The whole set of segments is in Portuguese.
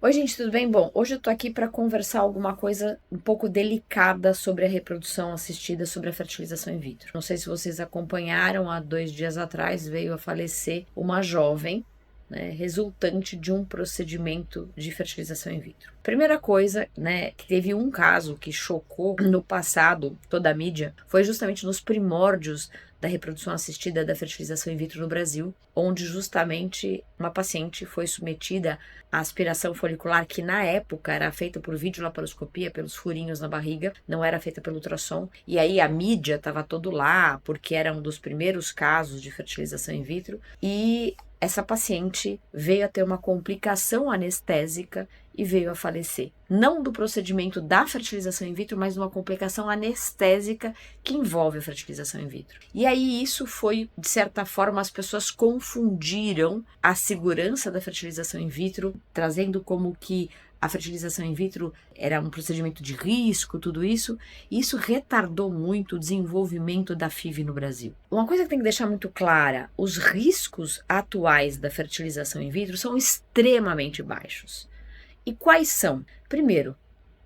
Oi, gente, tudo bem? Bom, hoje eu tô aqui para conversar alguma coisa um pouco delicada sobre a reprodução assistida, sobre a fertilização in vitro. Não sei se vocês acompanharam, há 2 dias atrás veio a falecer uma jovem, né, resultante de um procedimento de fertilização in vitro. Primeira coisa, né, que teve um caso que chocou no passado toda a mídia, foi justamente nos primórdios da reprodução assistida da fertilização in vitro no Brasil, onde justamente uma paciente foi submetida à aspiração folicular, que na época era feita por videolaparoscopia, pelos furinhos na barriga, não era feita pelo ultrassom, e aí a mídia estava todo lá, porque era um dos primeiros casos de fertilização in vitro, e essa paciente veio a ter uma complicação anestésica e veio a falecer. Não do procedimento da fertilização in vitro, mas de uma complicação anestésica que envolve a fertilização in vitro. E aí isso foi, de certa forma, as pessoas confundiram a segurança da fertilização in vitro, trazendo como que a fertilização in vitro era um procedimento de risco, tudo isso, e isso retardou muito o desenvolvimento da FIV no Brasil. Uma coisa que tem que deixar muito clara, os riscos atuais da fertilização in vitro são extremamente baixos. E quais são? Primeiro,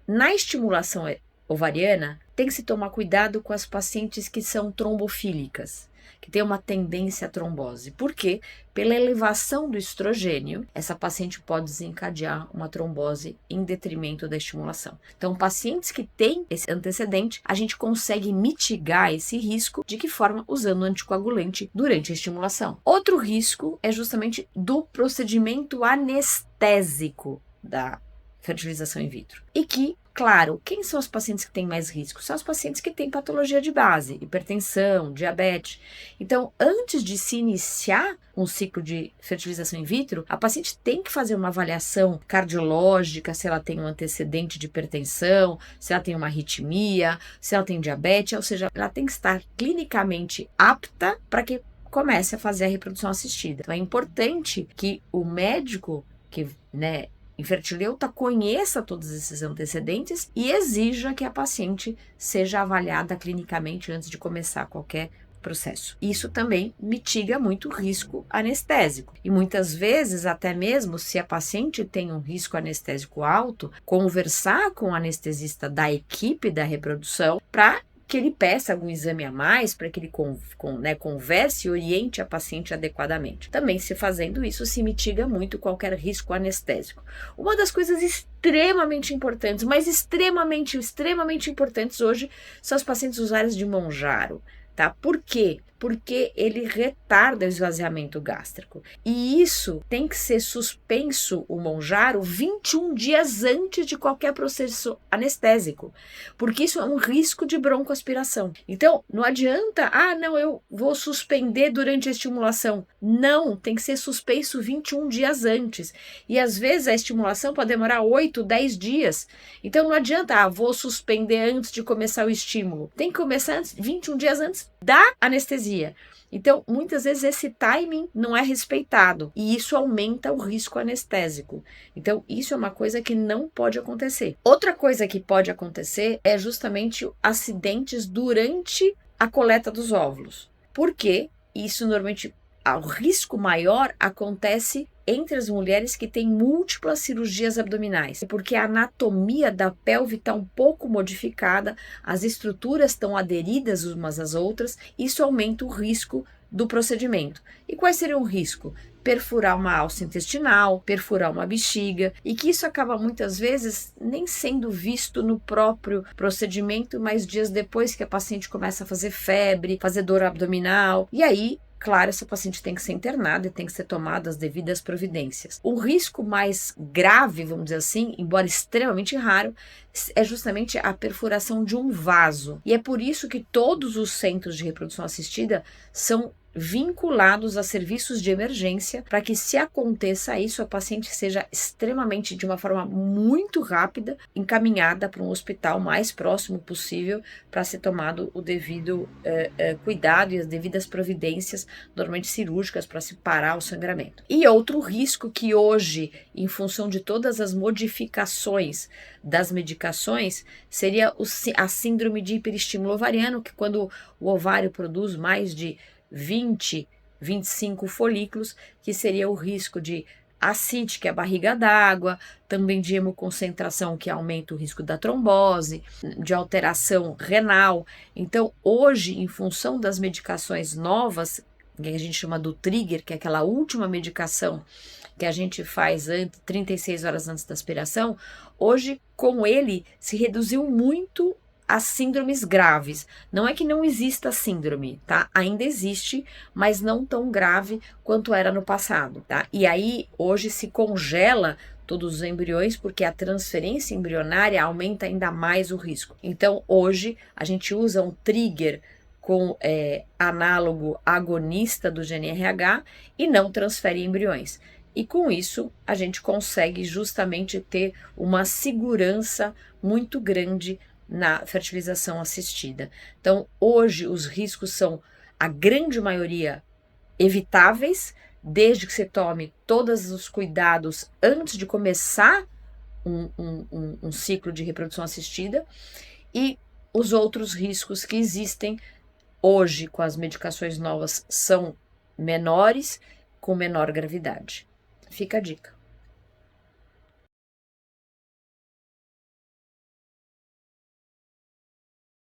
na estimulação ovariana, tem que se tomar cuidado com as pacientes que são trombofílicas, que tem uma tendência à trombose. Por quê? Pela elevação do estrogênio, essa paciente pode desencadear uma trombose em detrimento da estimulação. Então, pacientes que têm esse antecedente, a gente consegue mitigar esse risco. De que forma? Usando anticoagulante durante a estimulação. Outro risco é justamente do procedimento anestésico da fertilização in vitro. E que, claro, quem são os pacientes que têm mais risco? São os pacientes que têm patologia de base, hipertensão, diabetes. Então, antes de se iniciar um ciclo de fertilização in vitro, a paciente tem que fazer uma avaliação cardiológica, se ela tem um antecedente de hipertensão, se ela tem uma arritmia, se ela tem diabetes, ou seja, ela tem que estar clinicamente apta para que comece a fazer a reprodução assistida. Então, é importante que o médico que, infertileuta conheça todos esses antecedentes e exija que a paciente seja avaliada clinicamente antes de começar qualquer processo. Isso também mitiga muito o risco anestésico. E muitas vezes, até mesmo se a paciente tem um risco anestésico alto, conversar com o anestesista da equipe da reprodução para que ele peça algum exame a mais, para que ele converse e oriente a paciente adequadamente. Também, se fazendo isso, se mitiga muito qualquer risco anestésico. Uma das coisas extremamente importantes, mas extremamente importantes hoje, são os pacientes usuários de Mounjaro. Tá? Por quê? Porque ele retarda o esvaziamento gástrico. E isso tem que ser suspenso, o Mounjaro, 21 dias antes de qualquer processo anestésico. Porque isso é um risco de broncoaspiração. Então, não adianta, eu vou suspender durante a estimulação. Não, tem que ser suspenso 21 dias antes. E às vezes a estimulação pode demorar 8, 10 dias. Então, não adianta, vou suspender antes de começar o estímulo. Tem que começar 21 dias antes da anestesia. Então, muitas vezes esse timing não é respeitado e isso aumenta o risco anestésico. Então, isso é uma coisa que não pode acontecer. Outra coisa que pode acontecer é justamente acidentes durante a coleta dos óvulos. Por quê? Isso normalmente, o risco maior acontece entre as mulheres que têm múltiplas cirurgias abdominais, porque a anatomia da pelve está um pouco modificada, as estruturas estão aderidas umas às outras, isso aumenta o risco do procedimento. E quais seriam o risco? Perfurar uma alça intestinal, perfurar uma bexiga, e que isso acaba muitas vezes nem sendo visto no próprio procedimento, mas dias depois que a paciente começa a fazer febre, fazer dor abdominal, e aí, claro, essa paciente tem que ser internada e tem que ser tomada as devidas providências. O risco mais grave, vamos dizer assim, embora extremamente raro, é justamente a perfuração de um vaso. E é por isso que todos os centros de reprodução assistida são vinculados a serviços de emergência para que, se aconteça isso, a paciente seja extremamente, de uma forma muito rápida, encaminhada para um hospital mais próximo possível para ser tomado o devido cuidado e as devidas providências, normalmente cirúrgicas, para se parar o sangramento. E outro risco que hoje, em função de todas as modificações das medicações, seria a síndrome de hiperestímulo ovariano, que quando o ovário produz mais de 20, 25 folículos, que seria o risco de ascite, que é a barriga d'água, também de hemoconcentração, que aumenta o risco da trombose, de alteração renal. Então, hoje, em função das medicações novas, que a gente chama do trigger, que é aquela última medicação que a gente faz 36 horas antes da aspiração, hoje, com ele, se reduziu muito as síndromes graves. Não é que não exista síndrome, tá? Ainda existe, mas não tão grave quanto era no passado, tá? E aí, hoje se congela todos os embriões, porque a transferência embrionária aumenta ainda mais o risco. Então, hoje, a gente usa um trigger com análogo agonista do GNRH e não transfere embriões. E com isso, a gente consegue justamente ter uma segurança muito grande na fertilização assistida. Então, hoje, os riscos são, a grande maioria, evitáveis, desde que você tome todos os cuidados antes de começar um ciclo de reprodução assistida, e os outros riscos que existem hoje com as medicações novas são menores, com menor gravidade. Fica a dica.